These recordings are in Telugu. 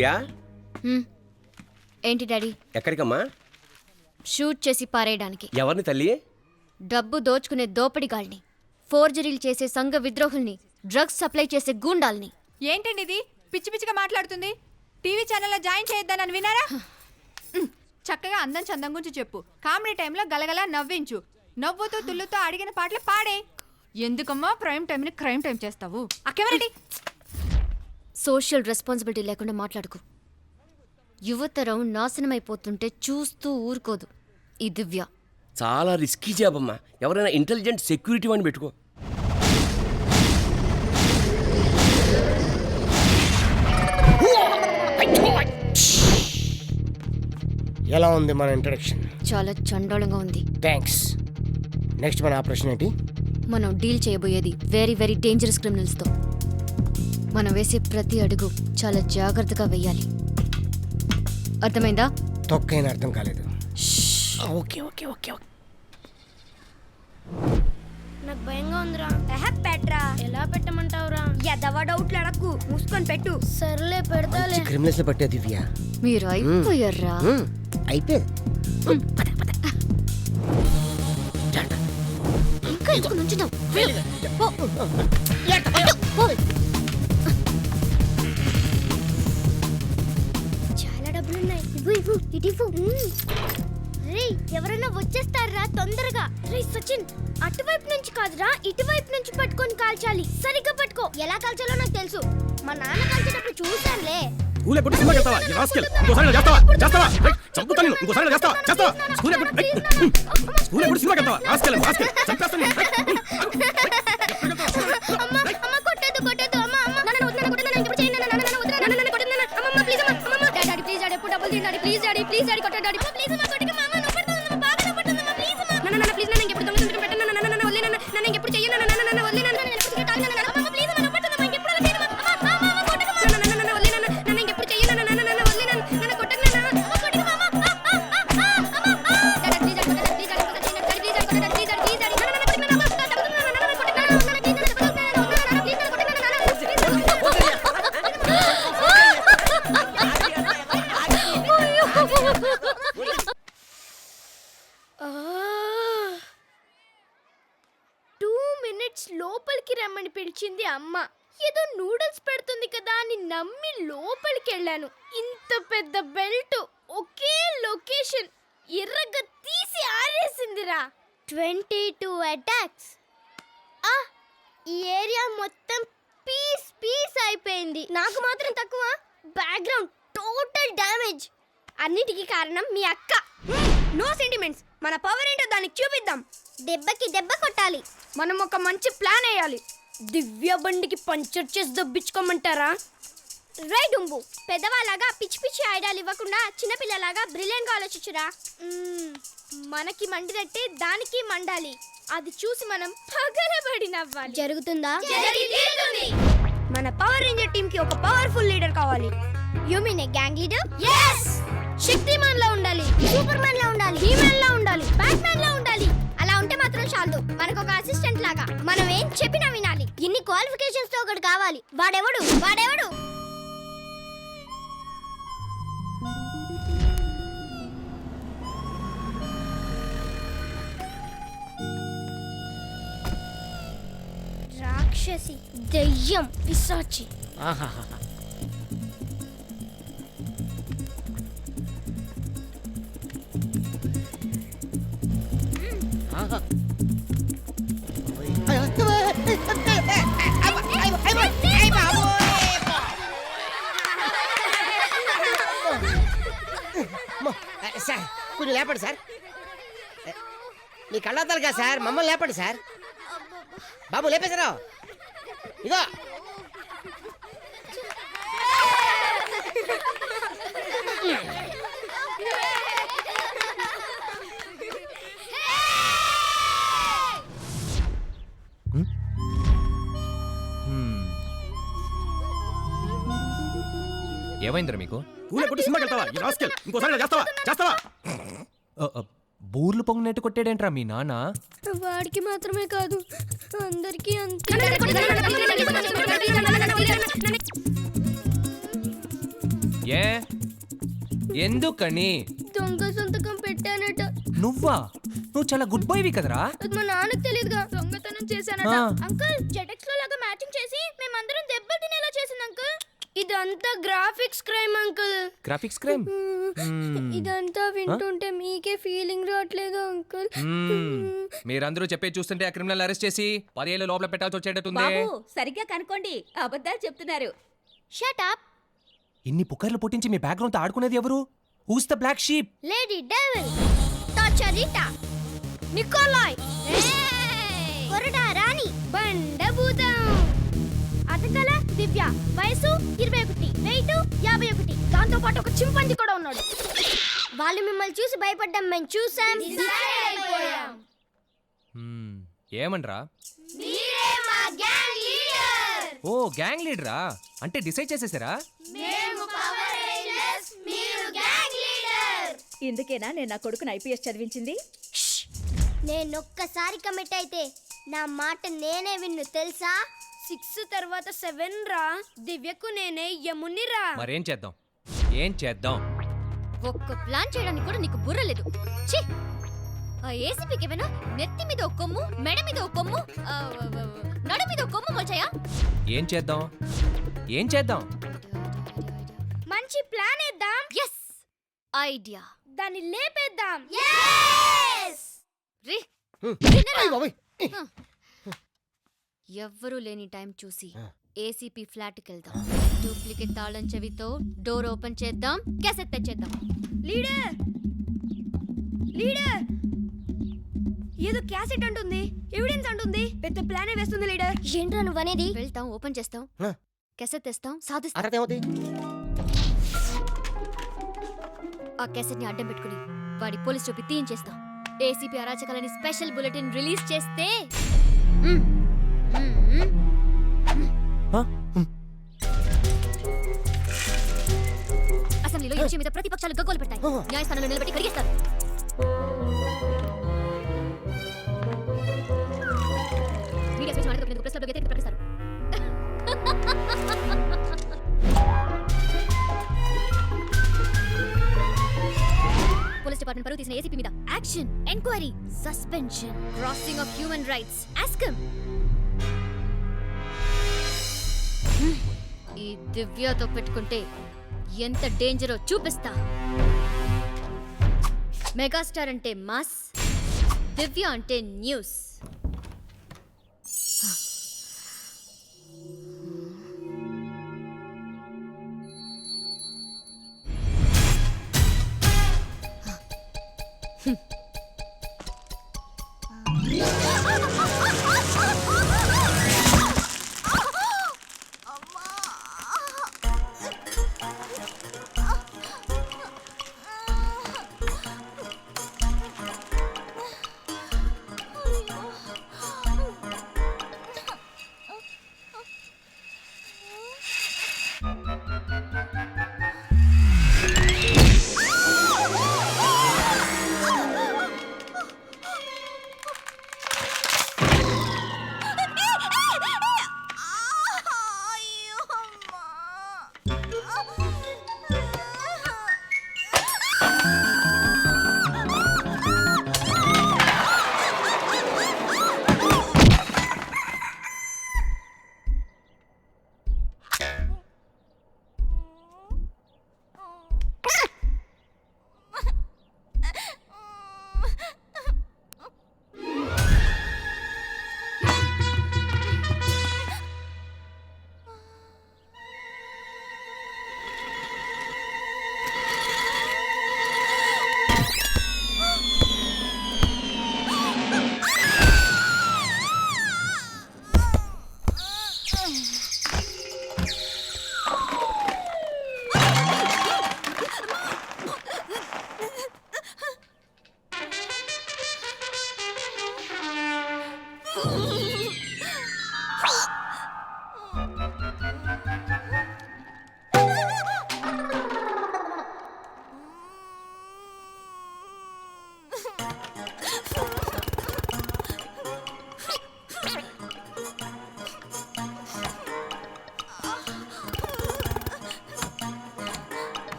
దివ్య ఏంటి డాడీ? ఎక్కడికమ్మా? షూట్ చేసి పారేయడానికి. ఎవరిని తల్లి? డబ్బు దోచుకునే దోపిడిగాల్ని, ఫోర్జరీలు చేసే సంఘ విద్రోహుల్ని, డ్రగ్స్ సప్లై చేసే గూండాల్ని. ఏంటండి ఇది? పిచ్చి పిచ్చిగా మాట్లాడుతుంది. టీవీ ఛానల్లో జాయిన్ చేయొద్దని వినారా? చక్కగా అందం చందం గురించి చెప్పు. కామెడీ టైంలో గలగలా నవ్వించు. నవ్వుతూ తుల్లుతో అడిగిన పాటలు పాడే. ఎందుకమ్మా ప్రైమ్ టైంని క్రైమ్ టైం చేస్తావు? అక్కెవరండి? సోషల్ రెస్పాన్సిబిలిటీ లేకుండా మాట్లాడుకు. యువతరం నాశనమైపోతుంటే చూస్తూ ఊరుకోదు ఈ దివ్య. చాలా రిస్కీ జాబ్ అమ్మా. ఎవరైనా ఇంటెలిజెంట్ సెక్యూరిటీ వాడిని పెట్టుకో. ఎలా ఉంది మన ఇంట్రడక్షన్? చాలా చండాలంగా ఉంది. థ్యాంక్స్. నెక్స్ట్ మన ఆపరేషన్ ఏంటి? మనం డీల్ చేయబోయేది వెరీ వెరీ డేంజరస్ క్రిమినల్స్తో. మనం వేసే ప్రతి అడుగు చాలా జాగ్రత్తగా వెయ్యాలి. అర్థమైందా? తొక్కైన అర్థం కాలేదు. Okay okay okay okay. నాకు భయంగా ఉందిరా. పెట్టరా. ఎలా పెట్టమంటావురా? ఎదవ డౌట్లు అడక్కు, మూసుకొని పెట్టు. సర్లే పెడతాలే. క్రిమినల్స్ పట్టే దివ్య. మీరు అయిపోయారా? అయిపోయింది. ఇంకా ఎందుకు నుంచున్నావు? చాలా డబ్బులున్నాయి. ఇవ్వు ఇటు. రే ఎవరైనా వచ్చేస్తారా తొందరగా. రే సచిన్, అటువైపు నుంచి కాదురా, ఇటువైపు నుంచి పట్టుకొని కాల్చాలి. సరిగ్గా పట్టుకో. ఎలా కాల్చాలో నాకు తెలుసు. మా నాన్న కాల్చేటప్పుడు చూసానులే. స్కూలే పుట్టి సినిమా చేస్తావా? ఈ రాస్కెల్ ఇంకోసారి చేస్తావా? చేస్తావా? చంపుతా నేను. ఇంకోసారి చేస్తావా? చేస్తావా? స్కూలే పుట్టి సినిమా చేస్తావా? రాస్కెల్ రాస్కెల్ చంపేస్తాను. అమ్మ కొట్టదు అమ్మ నన్ను కొట్టదు. ఇంకెప్పుడు చేయను. నన్ను కొట్టదు. అమ్మ ప్లీజ్ అమ్మ. డాడీ ప్లీజ్ డాడీ ఎప్పుడు డబ్బులు తీయండి. ప్లీజ్ డాడీ కొట్టండి. డాడీ ప్లీజ్ అమ్మ కొట్టక అమ్మ. నన్ను కొట్టదు. బాగా నన్ను కొట్టదు అమ్మ. ప్లీజ్ అమ్మ. నన్ను ప్లీజ్ నన్ను ఇంకెప్పుడు దొంగ సంతకం పెట్టను. నన్ను వదిలే. నన్ను ఇంకెప్పుడు చెయ్యను. నన్ను వదిలే. నన్ను ఎప్పుడు కాదు. అమ్మ ప్లీజ్ అమ్మ కొట్టదు. అమ్మ ఇంకెప్పుడు అలా చేయను. అమ్మ కొట్టక అమ్మ. నన్ను వదిలే. నన్ను ఇంకెప్పుడు చెయ్యను. నన్ను వదిలే. నన్ను కొట్టక అమ్మ కొట్టక అమ్మ. డాడీ ప్లీజ్ కొట్టండి. ప్లీజ్ కొట్టండి. డాడీ ప్లీజ్ కొట్టండి. ప్లీజ్ లోపలికి రమ్మని పిలిచింది అమ్మ. ఏదో నూడిల్స్ పెడుతుంది కదా అని నమ్మి లోపలికి వెళ్ళాను. ఇంత పెద్ద బెల్ట్, ఒకే లొకేషన్, ఎర్రగా తీసి ఆరేసిందిరా. 22 అటాక్స్. ఈ ఏరియా మొత్తం పీస్ అయిపోయింది. నాకు మాత్రం తక్కువ. Background total damage. అన్నిటికీ కారణం మీ అక్క. No sentiments. మన పవర్ ఏంటో దానికి చూపిద్దాం. దెబ్బకి దెబ్బ కొట్టాలి. మనం ఒక మంచి ప్లాన్ వేయాలి. దివ్య బండికి పంచర్ చేసి దబ్బించుకోమంటారా? రై డుంబు, పెద్దవాళ్ళగా పిచ్చి పిచ్చి ఐడియాలు ఇవ్వకుండా చిన్నపిల్లలాగా బ్రిలియంట్గా ఆలోచించురా. మనకి మండినట్టే దానికి మండాలి. అది చూసి మనం పగలబడి నవ్వాలి. జరుగుతుందా? మన పవర్ రేంజర్ టీమ్ కి ఒక పవర్ఫుల్ లీడర్ కావాలి. You mean a gang leader? yes. Shaktimaan లా ఉండాలి, సూపర్ మ్యాన్ లా ఉండాలి, హీమాన్ లా ఉండాలి, బ్యాట్మ్యాన్ లా ఉండాలి. అలా ఉంటే మాత్రం చాలు. మనకు ఒక అసిస్టెంట్ లాగా మనం ఏం చెప్పినా వినాలి. ఇన్ని క్వాలిఫికేషన్స్ తో ఒకటి కావాలి. వాడెవడు? రాక్షసి, దెయ్యం, పిశాచి. సార్ కొంచెం లేపండి సార్. మీ కళ్ళద్దాలు కదా సార్, మమ్మల్ని లేపండి సార్. బాబు లేపేశారా? ఇగో ఏమైందిరా మీకు? స్కూలే పుట్టి సినిమా వెళ్తావా? ఈ రాస్కెల్ ఇంకోసారి చేస్తావా? బూర్లు పొంగినట్టు కొట్టాడేంట్రా మీ నాన్న? వాడికి మాత్రమే కాదు, అందరికీ అంతే. ఏ ఎందుకని? దొంగ సంతకం పెట్టానట. నువ్వు చాలా గుడ్ బాయ్వి కదరా. అది మా నాన్నకు తెలియదుగా. దొంగతనం చేశానట. ఆ. అంకుల్ జెటెక్స్ లో లాగా మ్యాచింగ్ చేసి మేమందరం దెబ్బ తినేలా చేసింది అంకుల్. ఇదంతా graphics crime uncle. Graphics crime. ఇదంతా వింటుంటే మీకే ఫీలింగ్ రావట్లేదు అంకుల్. మీరందరూ చెప్పే చూస్తుంటే ఆ క్రిమినల్ అరెస్ట్ చేసి 10 ఏళ్ళ లోపల పెట్టాల్సి వచ్చేటట్టుంది. బాబు సరిగ్గా కనుకోండి, అబద్ధాలు చెప్తున్నారు. Shut up. ఇన్ని పుకార్లు పుట్టించి మీ బ్యాక్గ్రౌండ్ తో ఆడుకునేది ఎవరు? Who's the black sheep? Lady devil, టాచరిటా, నికోలాయ్, కొరడా రాణి, బండభూతం. అతకల దివ్య, వయసు 21, వెయిట్ 51. దాంతో పాటు ఒక చింపంజీ కూడా ఉన్నాడు. వాళ్ళు మిమ్మల్ని చూసి భయపడ్డాం, మేము చూసాం. ఏమనరా? ఓ గ్యాంగ్ లీడరా? అంటే డిసైడ్ చేసేసారా? ఇందుకేనా నేను నా కొడుకుని ఐపీఎస్ చదివించింది? నేనొక్కసారి కమిట్ అయితే నా మాట నేనే విన్ను తెలుసా? 6 తర్వాత 7 రా. దివ్యకు నేనే యముని రా. మరేం చేద్దాం? ఏం చేద్దాం? ఒక్క ప్లాన్ చేయడానికి కూడా నీకు బుర్ర లేదు. ఛీ! ఆ ఏసీపీకి ఏమైనా నెత్తి మీద ఒక కొమ్ము, మెడ మీద ఒక కొమ్ము, నడు మీద ఒక కొమ్ము మొల్చాయా? ఏం చేద్దాం? ఏం చేద్దాం? మంచి ప్లాన్ వేద్దాం. Yes idea. దాన్ని లేపేద్దాం. రే అయ్య బాబోయ్. ఎవ్వరూ లేని టైం చూసి ఏసీపీ ఫ్లాట్కి వెళ్దాం. డూప్లికేట్ తాళం చెవితో డోర్ ఓపెన్ చేద్దాం, క్యాసెట్ తెచ్చేద్దాం. లీడర్ లీడర్ ఏదో క్యాసెట్ అంటుంది, ఎవిడెన్స్ అంటుంది, పెద్ద ప్లానే వేస్తుంది లీడర్. ఏంట్రా నువ్వు అనేది? వెళ్తాం, ఓపెన్ చేస్తాం, ఆ. క్యాసెట్ తెస్తాం, సాధిస్తాం. అర్థం ఏమవుతుంది? ఆ క్యాసెట్ ని అడ్డం పెట్టుకుని వాడి పోలీస్ చూపి తీయించేస్తాం. ఏసీపీ అరాచకాలని స్పెషల్ బులెటిన్ రిలీజ్ చేస్తే అసెంబ్లీలో ఈ విషయం మీద ప్రతిపక్షాలు గగ్గోలు పెడతాయి. న్యాయస్థానంలో నిలబెట్టి కడిగేస్తారు. మీడియా స్వేచ్ఛ అడగకపోయినందుకు ప్రెస్ క్లబ్లో వ్యతిరేకత ప్రకటిస్తారు. పోలీస్ డిపార్ట్మెంట్ పరువు తీసిన ఏసీపీ మీద action, enquiry, suspension, crossing of human rights. ఆస్కమ్. ఈ దివ్యతో పెట్టుకుంటే ఎంత డేంజరో చూపిస్తా. మెగాస్టార్ అంటే మాస్, దివ్య అంటే న్యూస్.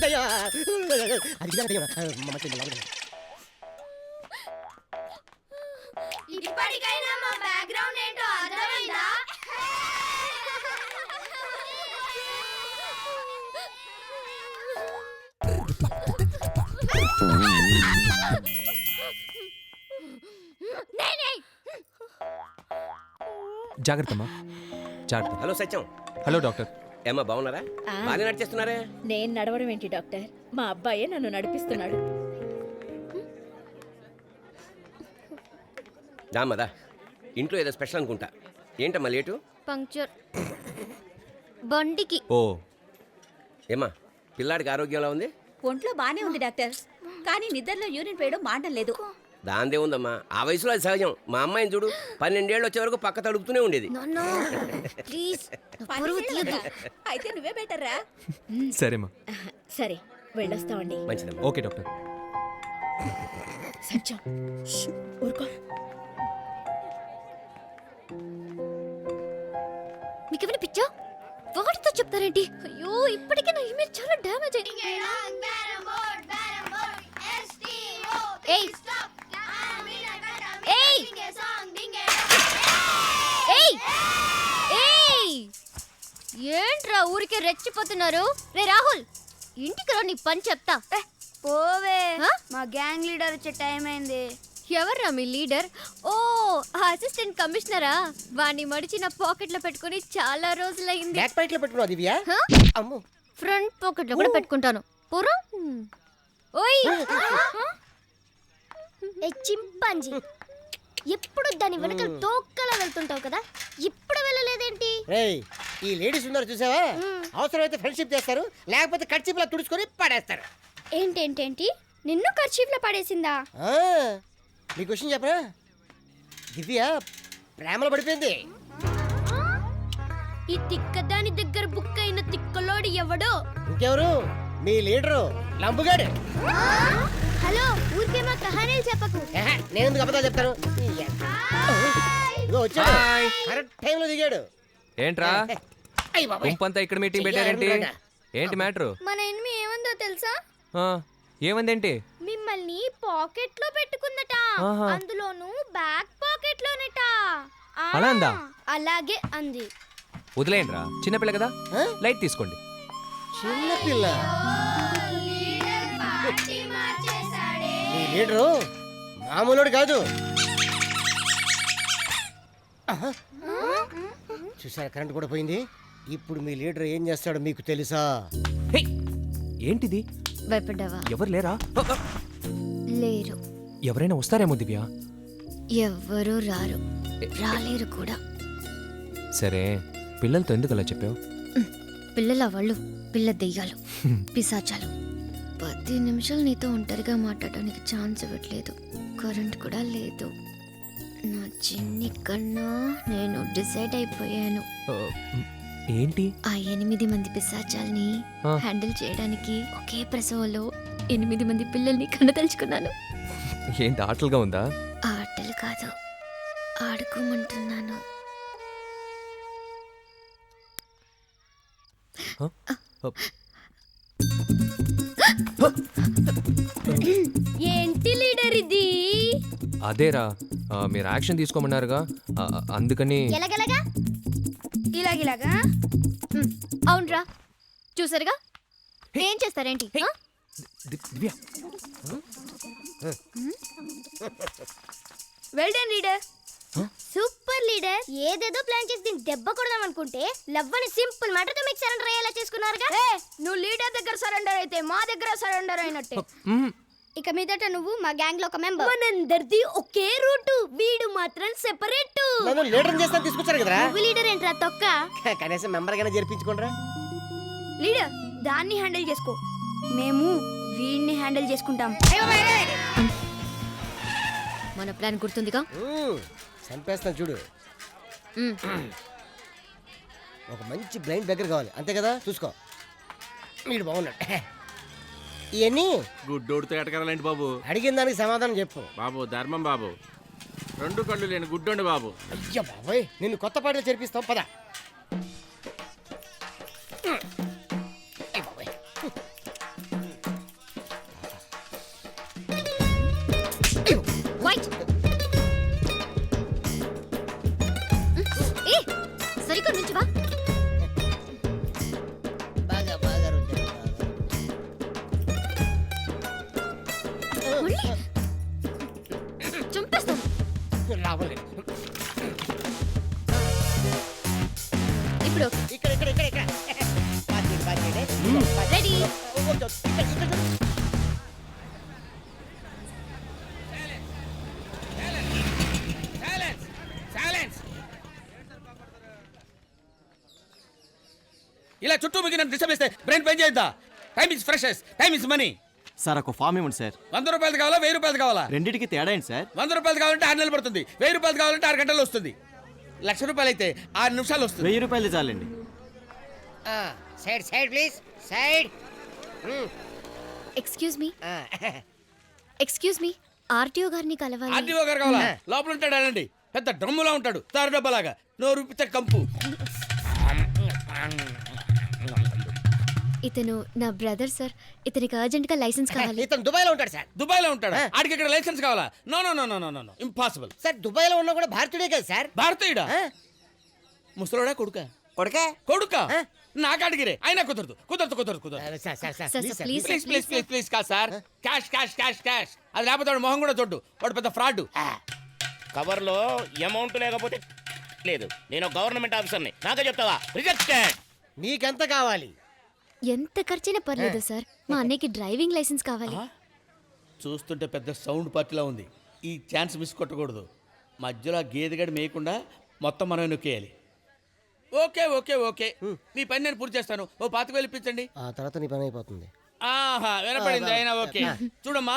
దయ్యం. అది ఇదా దయ్యం. మమ్మల్ని లోపలికి. ఇప్పటికైనా మా బ్యాక్గ్రౌండ్ ఏంటో అర్థమైందా? జాగ్రత్త అమ్మా, జాగ్రత్త. హలో సత్యం, హలో డాక్టర్. ఏమ్మా బాగున్నారా? బాగానే నడిచేస్తున్నారే. నేను నడవడం ఏంటి డాక్టర్, మా అబ్బాయే నన్ను నడిపిస్తున్నాడు. దామదా ఇంట్లో ఏదో స్పెషల్ అనుకుంటా. ఏంటమ్మా లేటు? పంక్చర్ బండికి. ఓ, ఏమ్మా పిల్లాడికి ఆరోగ్యంలా ఉంది? ఒంట్లో బానే ఉంది డాక్టర్, కానీ నిద్రలో యూరిన్ పోయడం మాటం లేదు. దాందే ఉందమ్మా, ఆ వయసులో అది సహజం. మా అమ్మాయిని చూడు, 12 ఏళ్ళు వచ్చే వరకు పక్క తడుపుతూనే ఉండేది. ప్లీజ్ అయితే నువ్వే బెటర్ రా. సరేమ్మా. సరే వెళ్ళొస్తామండి. మంచిదమ్మా. Okay doctor. సత్యం ఊరుకో. మీకేమైనా పిచ్చా? వాటితో చెప్తారేంటి? అయ్యో ఇప్పటికే నా ఇమేజ్ చాలా డ్యామేజ్ అయింది. ఏయ్! ఏయ్! ఏయ్! ఏయ్! ఏంట్రా ఊరికే రెచ్చిపోతున్నారు? రే రాహుల్, ఇంటికి రా, నీ పని చెప్తా. పోవే, హ? మా గ్యాంగ్ లీడర్ వచ్చే టైం అయింది. ఎవర్రా మీ లీడర్? ఓ అసిస్టెంట్ కమిషనరా? వాణ్ణి మడిచి నా పాకెట్ లో పెట్టుకుని చాలా రోజులైంది. బ్యాక్ పాయింట్ లో పెట్టుకున్నావు దివ్య. హ? అమ్మో. ఫ్రంట్ పాకెట్ లో కూడా పెట్టుకుంటాను. పూరా ఓయ్ చింపాంజీ ఎప్పుడు దాని వెనకాల తోక్కలా వెళ్తుంటావు కదా, ఇప్పుడు వెళ్ళలేదేంటి? రేయ్, ఈ లేడీస్ ఉన్నారు చూసావా, అవసరమైతే ఫ్రెండ్షిప్ చేస్తారు, లేకపోతే కర్చీప్లా తుడుచుకొని పడేస్తారు. ఏంటేంటేంటి, నిన్ను కర్చీఫ్ లో పడేసిందా? ఆ, నీ క్వశ్చన్ చెప్పరా? దివ్య ప్రేమలో పడిపోయింది. ఈ తిక్కదాని దగ్గర బుక్ అయిన తిక్కలోడు ఎవడో. ఇంకెవరు? మీ లీడరు లంబుగాడు. హలో, ఊరికే మా కహానీలు చెప్పకు. నేను ఎందుకు అబద్ధాలు చెప్తాను? ఇదిగో వచ్చాడు, కరెక్ట్ టైంలో దిగాడు. ఏంట్రా అయ్ బాబాయ్. గుంపంతా ఇక్కడ మీటింగ్ పెట్టారేంటి? ఏంటి మ్యాటర్? మన ఎనిమి ఏమందో తెలుసా? ఏమందేంటి? మిమ్మల్ని పాకెట్ లో పెట్టుకుందట, ఆహా. అందులోను బ్యాక్ పాకెట్ లోనట. అలా అందా? అలాగే అంది. వదిలేయండిరా, చిన్నపిల్ల కదా, ఆ? లైట్ తీసుకోండి. చిన్నపిల్ల. మీ లీడరు మామూలుడు కాదు. ఆహా. చూసారా, కరెంట్ కూడా పోయింది. ఇప్పుడు మీ లీడర్ ఏం చేస్తాడో మీకు తెలుసా? హే, ఏంటిది? భయపడ్డావా? ఎవరు లేరా? లేరు. ఎవరైనా వస్తారేమో దివ్య. ఎవ్వరూ రారు, రాలేరు కూడా. సరే, పిల్లలతో ఎందుకు అలా చెప్పావు? పిల్లల వాళ్ళు పిల్ల దెయ్యాలు, పిశాచాలు. 10 నిమిషాలు నీతో ఒంటరిగా మాట్లాడడానికి ఛాన్స్ ఇవ్వట్లేదు. కరెంట్ కూడా లేదు. నా చిన్ని కన్నా నేను డిసైడ్ అయిపోయాను. ఆ, ఏంటి? ఆ 8 మంది పిశాచాల్ని ఆ. హ్యాండిల్ చేయడానికి ఒకే ప్రసవంలో 8 మంది పిల్లల్ని కనదలుచుకున్నాను. ఏంటి ఆటలుగా ఉందా? ఆటలు కాదు, ఆడుకోమంటున్నాను. ఏంటి లీడర్ ఇది? అదేరా, మీరు యాక్షన్ తీసుకోమన్నారుగా, అందుకని. ఎలాగెలాగా? ఇలాగిలాగా? అవునరా, చూసారుగా, ఏం చేస్తారేంటి? ఆ? Divya, well done leader. Super leader. ఏదేదో ప్లాన్ చేసి దీన్ని దెబ్బ కొడదాం అనుకుంటే లవ్ అని సింపుల్ మ్యాటర్తో మీకు సరెండర్ అయ్యేలా చేసుకున్నారుగా. నువ్వు లీడర్ దగ్గర సరెండర్ అయితే మా దగ్గర సరెండర్ అయినట్టే. ఇక మీదట నువ్వు మా గ్యాంగ్ లో ఒక మెంబర్. మనందరిది ఒకే రూట్, వీడు మాత్రం సెపరేట్. నన్ను లీడర్ చేస్తాను తీసుకొచ్చారు కదరా. నువ్వు లీడర్ ఏంట్రా తొక్క? కనీసం మెంబర్ గానే జరిపించుకోండిరా. లీడర్ దాన్ని హ్యాండిల్ చేసుకో, మేము వీడిని హ్యాండిల్ చేసుకుంటాం. మన ప్లాన్ గుర్తుందిగా? చంపేస్తాను చూడు. మ్. ఒక మంచి బ్లైండ్ దగ్గర కావాలి, అంతే కదా? చూసుకో, వీడు బాగున్నాడు. ఇవన్నీ గుడ్డోడితో ఎటకరాలేంటి బాబు? అడిగిన దానికి సమాధానం చెప్పు. బాబు ధర్మం బాబు, 2 కళ్ళు లేని గుడ్డోండి బాబు. అయ్యా బాబోయ్, నిన్ను కొత్త పాటలు చేర్పిస్తాం పద. అయ్ బాబోయ్. ఒళ్ళి చంపేస్తాను. రావలేదు. ఇప్పుడు ఓకే. ఇక్కడ ఇక్కడ ఇక్కడ ఇక్కడ రెడీ. ఇలా చుట్టూ మీకు నన్ను డిస్టర్బ్ చేస్తే బ్రెయిన్ పని చేద్దా? Time is precious, time is money. Sir ఒక ఫామ్ ఇవ్వండి సార్. 100 రూపాయలు కావాలా 1000 రూపాయలు కావాలా? రెండింటికి తేడా ఏంటి సార్? 100 రూపాయలు కావాలంటే 6 నెలలు పడుతుంది, 1000 రూపాయలు కావాలంటే 6 గంటల్లో వస్తుంది. 1,00,000 రూపాయలు అయితే 6 నిమిషాలు వస్తుంది. 1000 రూపాయలు చాలండి. Side side please side. Excuse me RTO గారిని కలవాలి. ఆర్టీఓ గారు కావాలా? లోపల ఉంటాడు అనండి. పెద్ద డ్రమ్ములా ఉంటాడు, తారు డబ్బలాగా, నోరు పిచ్చ కంపు. ఇతను నా బ్రదర్ సార్. ఇతనికి అర్జెంట్ గా లైసెన్స్ కావాలి. ఇతను దుబాయ్ లో ఉంటాడు సార్. దుబాయ్ లో ఉంటాడు, ఆడికి ఇక్కడ లైసెన్స్ కావాలా? No no no no no no impossible. Sir Dubai లో ఉన్నా కూడా భారతీయుడే కదా సార్. భారతీయుడా? ముసలోడా కొడుక? కొడుకా కొడుక నాకు అడిగిరే, అయినా కుదరదు కుదరదు కుదరదు కుదరదు. Sir sir sir sir, please sir. Please. Please please please please కాదు sir. Cash cash cash cash. అది లేకపోతే వాడు మొహం కూడా చూడ్డు, వాడు పెద్ద ఫ్రాడ్. కవర్లో అమౌంట్ లేకపోతే లేదు. నేను గవర్నమెంట్ ఆఫీసర్ని, నాకే చెప్తావా? రిజెక్టెడ్. నీకెంత కావాలి? ఎంత ఖర్చైనా పర్లేదు సార్. మా అన్నయ్యకి డ్రైవింగ్ లైసెన్స్ కావాలి. చూస్తుంటే పెద్ద సౌండ్ పార్టీలా ఉంది. ఈ ఛాన్స్ మిస్ కొట్టకూడదు. మధ్యలో ఆ గేదెగడి మేయకుండా మొత్తం మనం నొక్కేయాలి. ఓకే ఓకే ఓకే, మీ పని నేను పూర్తి చేస్తాను. ఓ 25,000 ఇప్పించండి. ఆ తర్వాత నీ పని అయిపోతుంది. ఆహా వినపడింది. అయినా ఓకే. చూడమ్మా,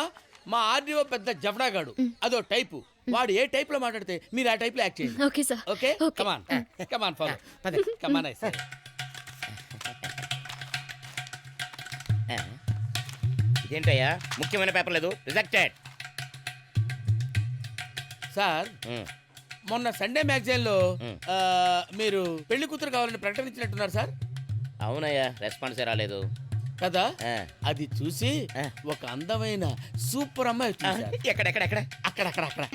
మా ఆర్డీఓ పెద్ద జఫడాగాడు, అదో టైపు. వాడు ఏ టైప్ లో మాట్లాడితే మీరు ఆ టైప్ లో యాక్ట్ చేయండి. Okay sir. Okay come on come on follow come on. I say ఇదేంటయ్యా, ముఖ్యమైన పేపర్ లేదు? రిజెక్టెడ్. సార్, మొన్న సండే మ్యాగజైన్ లో మీరు పెళ్లి కూతురు కావాలని ప్రకటించినట్టున్నారు సార్. అవునయ్యా, రెస్పాన్సే రాలేదు కదా. ఆ. అది చూసి ఒక అందమైన సూపర్ అమ్మాయి వచ్చింది సార్. ఎక్కడెక్కడెక్కడ? అక్కడ అక్కడ అక్కడ.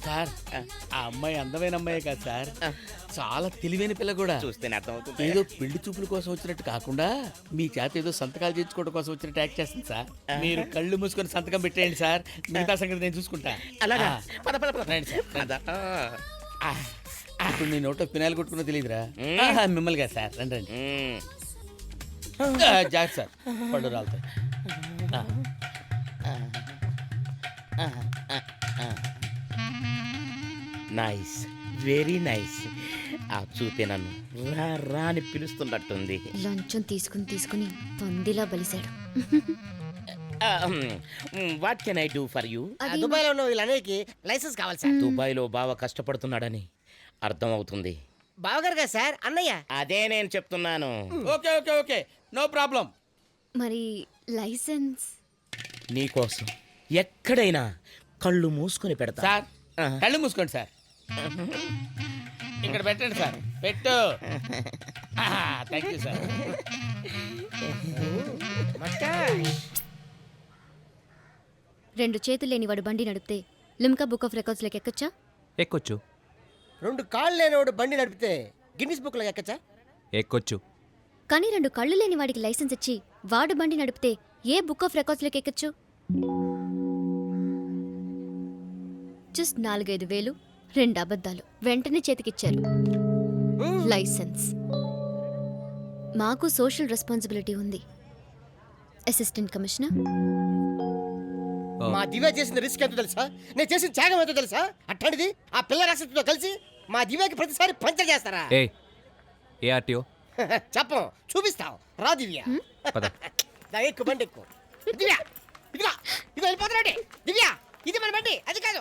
సార్, ఆ అమ్మాయి అందమైన అమ్మాయే కాదు సార్, చాలా తెలివైన పిల్ల కూడా. చూస్తేనే అర్థమవుతుంది. ఏదో పెళ్లి చూపుల కోసం వచ్చినట్టు కాకుండా మీ చేత ఏదో సంతకాలు చేయించుకోవడం కోసం వచ్చినట్టు యాక్ట్ చేస్తుంది సార్. మీరు కళ్ళు మూసుకొని సంతకం పెట్టేయండి సార్, మిగతా సంగతి నేను చూసుకుంటా. అలాగా? ఆ. పద పద పద. రండి సార్, రండి. అదా. ఇప్పుడు నీ నోట్లో పినాయిల్ కొట్టుకున్నా తెలియదురా? మిమ్మల్ని కదా సార్, రండి రండి. జాగ్రత్త సార్, పళ్ళు రాలుతాయి. Nice, very nice. ఆ చూపే నన్ను రా రా అని పిలుస్తున్నట్టుంది. లంచం తీసుకుని పందిలా బలిశాడు. What can I do for you? Dubai లో ఉన్న వీళ్ళందరికీ లైసెన్స్ కావాలి సార్. దుబాయ్లో బావ కష్టపడుతున్నాడని అర్థం అవుతుంది. బావగారు కదా సార్, అన్నయ్య. అదే నేను చెప్తున్నాను. Okay okay okay, no problem. మరి లైసెన్స్? నీకోసం ఎక్కడైనా కళ్ళు మూసుకొని పెడతా. సార్, కళ్ళు మూసుకోండి సార్. ఇక్కడ పెట్టండి సార్, పెట్టు. Thank you sir. రెండు చేతులు లేని వాడు బండి నడిపితే లిమ్కా బుక్ ఆఫ్ రికార్డ్స్ లోకి ఎక్కచ్చా? ఎక్కొచ్చు. 2 కాళ్ళు లేనివాడు బండి నడిపితే గిన్నిస్ బుక్ లో ఎక్కచ్చా? ఎక్కొచ్చు. కానీ 2 కళ్ళు లేని వాడికి లైసెన్స్ ఇచ్చి వాడు బండి నడిపితే ఏ బుక్ ఆఫ్ రికార్డ్స్ లోకి ఎక్కచ్చు? జస్ట్ 4-5 వేలు, 2 అబద్ధాలు, వెంటనే చేతికిచ్చారు లైసెన్స్. మాకు సోషల్ రెస్పాన్సిబిలిటీ ఉంది. అసిస్టెంట్ కమిషనర్, మా దివ్య చేసిన రిస్క్ ఎంతో తెలుసా? నేను చేసిన త్యాగం ఎంతో తెలుసా? అట్టడిది ఆ పిల్ల రాక్షసుతో కలిసి మా దివ్యకి ప్రతిసారి పంచర్ చేస్తారా? ఏ ఆర్టీఓ? చెప్పం, చూపిస్తాం. రా దివ్య. పద. ఎక్కు బండి ఎక్కు. దివ్య ఇదిగో ఇదిగో వెళ్ళిపోతున్నాడు. దివ్య ఇది మన బండి, అది కాదు.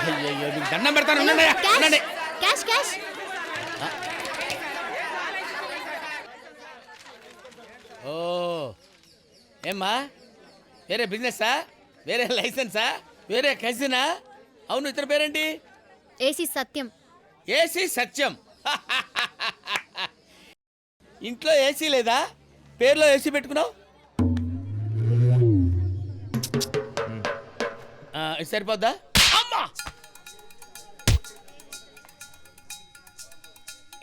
అయ్యయ్యో, మీకు దండం పెడతాను, ఉండండి, ఉండండి. Cash cash. ఓ ఏమ్మా, వేరే బిజినెస్సా, వేరే లైసెన్సా, వేరే కజినా? అవును, ఇతని పేరేంటి? ఏసీ సత్యం. ఏసీ సత్యం. ఇంట్లో ఏసీ లేదా, పేరులో ఏసీ పెట్టుకున్నావు? ఇది సరిపోద్దా? అమ్మా,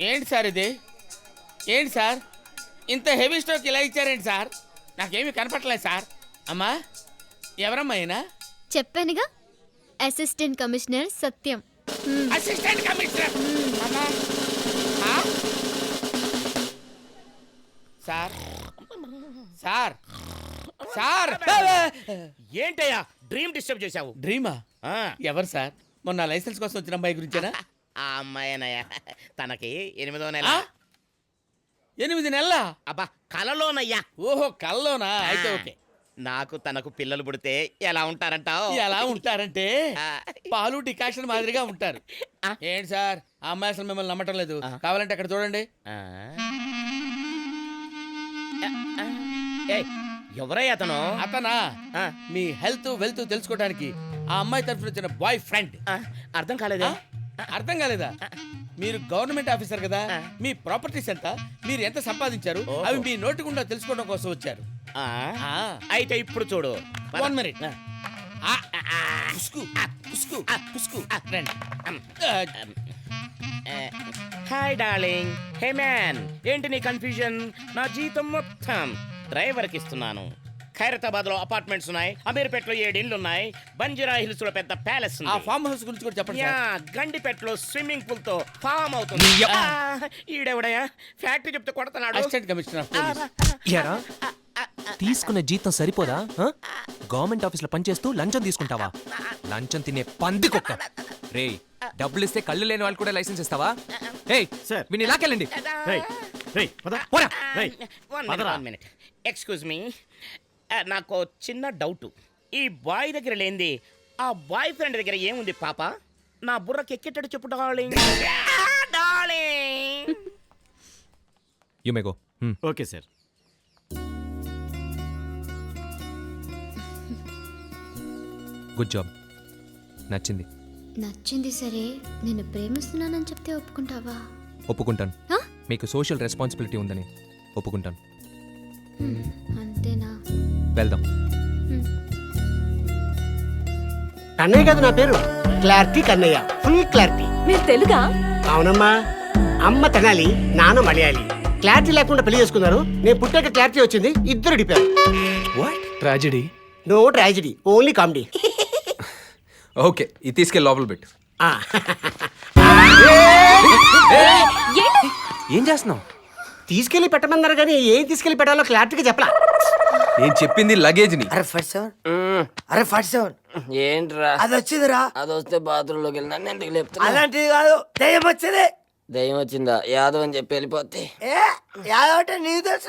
ఏంటి సార్ ఇది? ఏంటి సార్ ఇంత హెవీ స్టాక్ ఇలా ఇచ్చారేంటి సార్? నాకేమీ కనపట్లేదు సార్. అమ్మా ఎవరమ్మా అయినా? చెప్పానుగా, assistant commissioner Satyam. Assistant commissioner. అమ్మా ఆ? సార్ సార్ సార్ ఏంటయ్యా డ్రీమ్ డిస్టర్బ్ చేశావు? డ్రీమా? ఆ, ఎవరు సార్? మొన్న లైసెన్స్ కోసం వచ్చిన అమ్మాయి గురించేనా? ఆ అమ్మాయేనయ్యా. తనకి 8వ నెల. ఆ? 8 నెలలా? అబ్బా కలలోనయ్యా. ఓహో కల్లోనా? అయితే ఓకే. నాకు తనకు పిల్లలు పుడితే ఎలా ఉంటారంటావు? ఎలా ఉంటారంటే పాలు డికాషన్ మాదిరిగా ఉంటారు. ఏంటి సార్ ఆ అమ్మాయి అసలు మిమ్మల్ని నమ్మటం లేదు. కావాలంటే అక్కడ చూడండి. ఎవరయ్యా అతను? అతనా? మీ హెల్త్ వెల్త్ తెలుసుకోవడానికి ఆ అమ్మాయి తరఫున వచ్చిన బాయ్ ఫ్రెండ్. అర్థం కాలేదా? అర్థం కాలేదా? మీరు గవర్నమెంట్ ఆఫీసర్ కదా, మీ ప్రాపర్టీస్ ఎంత, మీరు ఎంత సంపాదించారు అవి మీ నోటి గుండా తెలుసుకోవడం కోసం వచ్చారు. అయితే ఇప్పుడు చూడు. 1 minute. Hi darling. Hey man, ఏంటి నీ కన్ఫ్యూజన్? నా జీతం మొత్తం డ్రైవర్కి ఇస్తున్నాను. ఖైరతాబాద్ లో అపార్ట్మెంట్స్ ఉన్నాయి, అమీర్పేటలో 7 ఇండ్లు ఉన్నాయి, బంజారా హిల్స్ లో పెద్ద ప్యాలెస్ ఆ ఫామ్ హౌస్ గురించి కూడా చెప్పండి. గండిపేటలో స్విమ్మింగ్ పూల్ తో ఫామ్ అవుతుంది. ఈడెవడయా ఫ్యాక్టరీ చెప్తే కొడతాడు. Assistant commissioner. ఎరా తీసుకున్న జీతం సరిపోదా? గవర్నమెంట్ ఆఫీస్ లో పనిచేస్తూ లంచం తీసుకుంటావా? లంచం తినే పంది కుక్క. రే డబ్బులు ఇస్తే కళ్ళు లేని వాళ్ళు కూడా లైసెన్స్ ఇస్తావా? ఏయ్ సార్. వీని లాకెళ్ళండి. ఎక్స్క్యూజ్ మీ, నాకు చిన్న డౌట్. ఈ బాయ్ దగ్గర లేనిది ఆ బాయ్ ఫ్రెండ్ దగ్గర ఏముంది పాప? నా బుర్రకి ఎక్కేటట్టు చెప్పు darling. Darling. You may go. Okay sir. Good job. నచ్చింది. నచ్చింది సరే, నేను ప్రేమిస్తున్నానని చెప్తే ఒప్పుకుంటావా? ఒప్పుకుంటాను. హ? మీకు సోషల్ రెస్పాన్సిబిలిటీ ఉందని ఒప్పుకుంటాను. అంతేనా? వెళ్దాం. కన్నయ్య కదా నా పేరు. Clarity Kannayya, full clarity. మీరు తెలుగా? అవునమ్మా, అమ్మ తెనాలి, నాన్న మలయాళి. క్లారిటీ లేకుండా పెళ్లి చేసుకున్నారు. నేను పుట్టాక క్లారిటీ వచ్చింది, ఇద్దరు డిపారు. Tragedy. No tragedy, only comedy. Okay, ఇది తీసుకెళ్ళి లోపల పెట్టు. ఏం చేస్తున్నావు? తీసుకెళ్లి పెట్టమన్నారు కానీ ఏం తీసుకెళ్లి పెట్టాలో క్లారిటీగా చెప్పలా. నేను చెప్పింది లగేజ్ ని. అరే 47 ఏంట్రా అది వచ్చిందిరా? అది వస్తే బాత్రూమ్ లోకి వెళ్ళినా ఎందుకు లేపుతున్నా? అలాంటిది కాదు, దయ్యం వచ్చింది. దయ్యం వచ్చిందా? యాదవ్ అని చెప్పి వెళ్ళిపోతే యాదవ్ అంటే నీకు తెలుసు.